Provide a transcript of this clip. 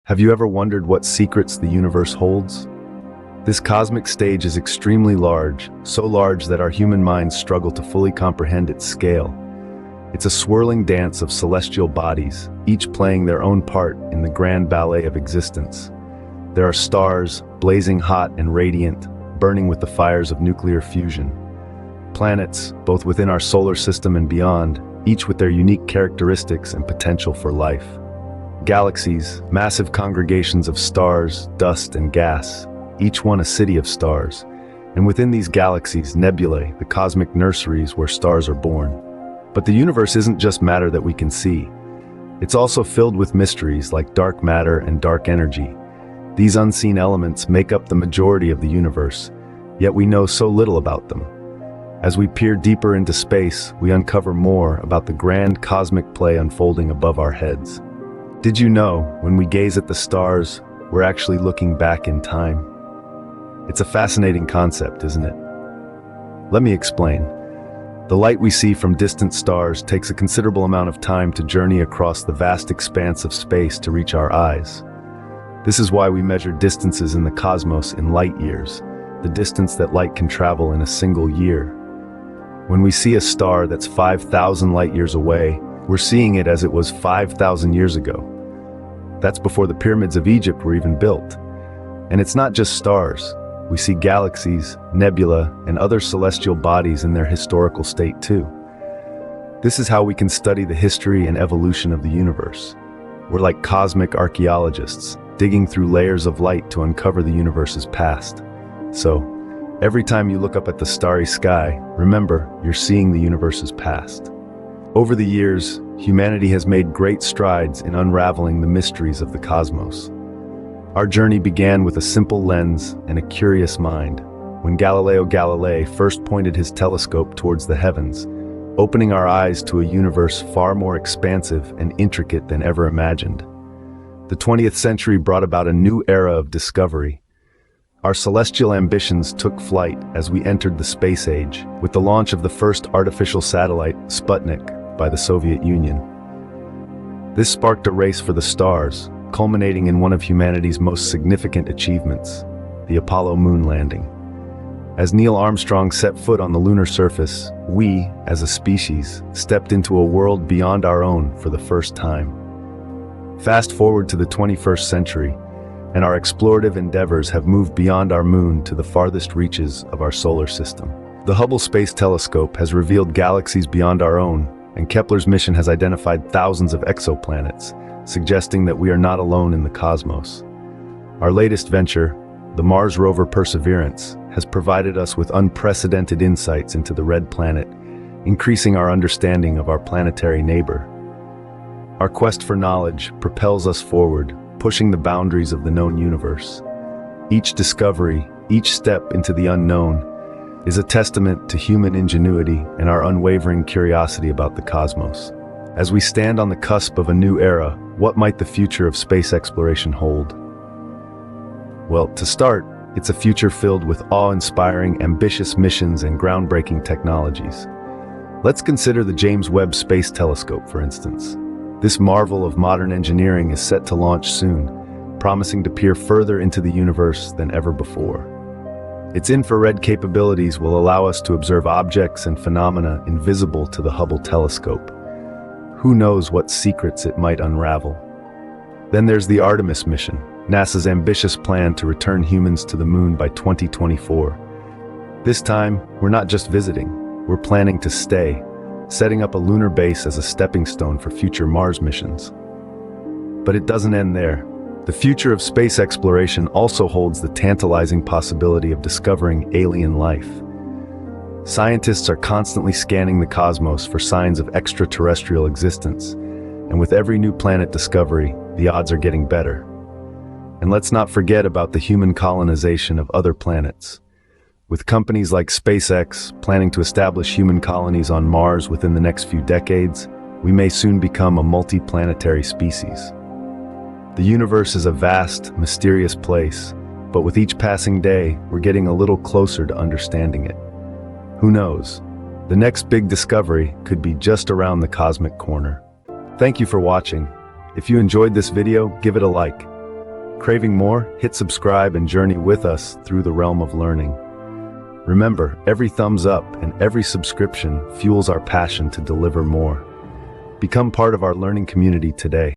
Have you ever wondered what secrets the universe holds? This cosmic stage is extremely large, so large that our human minds struggle to fully comprehend its scale. It's a swirling dance of celestial bodies, each playing their own part in the grand ballet of existence. There are stars, blazing hot and radiant, burning with the fires of nuclear fusion. Planets, both within our solar system and beyond, each with their unique characteristics and potential for life. Galaxies, massive congregations of stars, dust, and gas, each one a city of stars. And within these galaxies, nebulae, the cosmic nurseries where stars are born. But the universe isn't just matter that we can see. It's also filled with mysteries like dark matter and dark energy. These unseen elements make up the majority of the universe, yet we know so little about them. As we peer deeper into space, we uncover more about the grand cosmic play unfolding above our heads. Did you know, when we gaze at the stars, we're actually looking back in time? It's a fascinating concept, isn't it? Let me explain. The light we see from distant stars takes a considerable amount of time to journey across the vast expanse of space to reach our eyes. This is why we measure distances in the cosmos in light years, the distance that light can travel in a single year. When we see a star that's 5,000 light years away, we're seeing it as it was 5,000 years ago. That's before the pyramids of Egypt were even built. And it's not just stars. We see galaxies, nebulae, and other celestial bodies in their historical state too. This is how we can study the history and evolution of the universe. We're like cosmic archaeologists, digging through layers of light to uncover the universe's past. So, every time you look up at the starry sky, remember, you're seeing the universe's past. Over the years, humanity has made great strides in unraveling the mysteries of the cosmos. Our journey began with a simple lens and a curious mind, when Galileo Galilei first pointed his telescope towards the heavens, opening our eyes to a universe far more expansive and intricate than ever imagined. The 20th century brought about a new era of discovery. Our celestial ambitions took flight as we entered the space age, with the launch of the first artificial satellite, Sputnik, by the Soviet Union. This sparked a race for the stars, culminating in one of humanity's most significant achievements, the Apollo moon landing. As Neil Armstrong set foot on the lunar surface, we, as a species, stepped into a world beyond our own for the first time. Fast forward to the 21st century, and our explorative endeavors have moved beyond our moon to the farthest reaches of our solar system. The Hubble Space Telescope has revealed galaxies beyond our own, and Kepler's mission has identified thousands of exoplanets, suggesting that we are not alone in the cosmos. Our latest venture, the Mars rover Perseverance, has provided us with unprecedented insights into the red planet, increasing our understanding of our planetary neighbor. Our quest for knowledge propels us forward, pushing the boundaries of the known universe. Each discovery, each step into the unknown, is a testament to human ingenuity and our unwavering curiosity about the cosmos. As we stand on the cusp of a new era, what might the future of space exploration hold? Well, to start, it's a future filled with awe-inspiring, ambitious missions and groundbreaking technologies. Let's consider the James Webb Space Telescope, for instance. This marvel of modern engineering is set to launch soon, promising to peer further into the universe than ever before. Its infrared capabilities will allow us to observe objects and phenomena invisible to the Hubble telescope. Who knows what secrets it might unravel? Then there's the Artemis mission, NASA's ambitious plan to return humans to the moon by 2024. This time, we're not just visiting, we're planning to stay, setting up a lunar base as a stepping stone for future Mars missions. But it doesn't end there. The future of space exploration also holds the tantalizing possibility of discovering alien life. Scientists are constantly scanning the cosmos for signs of extra-terrestrial existence, and with every new planet discovery, the odds are getting better. And let's not forget about the human colonization of other planets. With companies like SpaceX planning to establish human colonies on Mars within the next few decades, we may soon become a multi-planetary species. The universe is a vast, mysterious place, but with each passing day, we're getting a little closer to understanding it. Who knows? The next big discovery could be just around the cosmic corner. Thank you for watching. If you enjoyed this video, give it a like. Craving more? Hit subscribe and journey with us through the realm of learning. Remember, every thumbs up and every subscription fuels our passion to deliver more. Become part of our learning community today.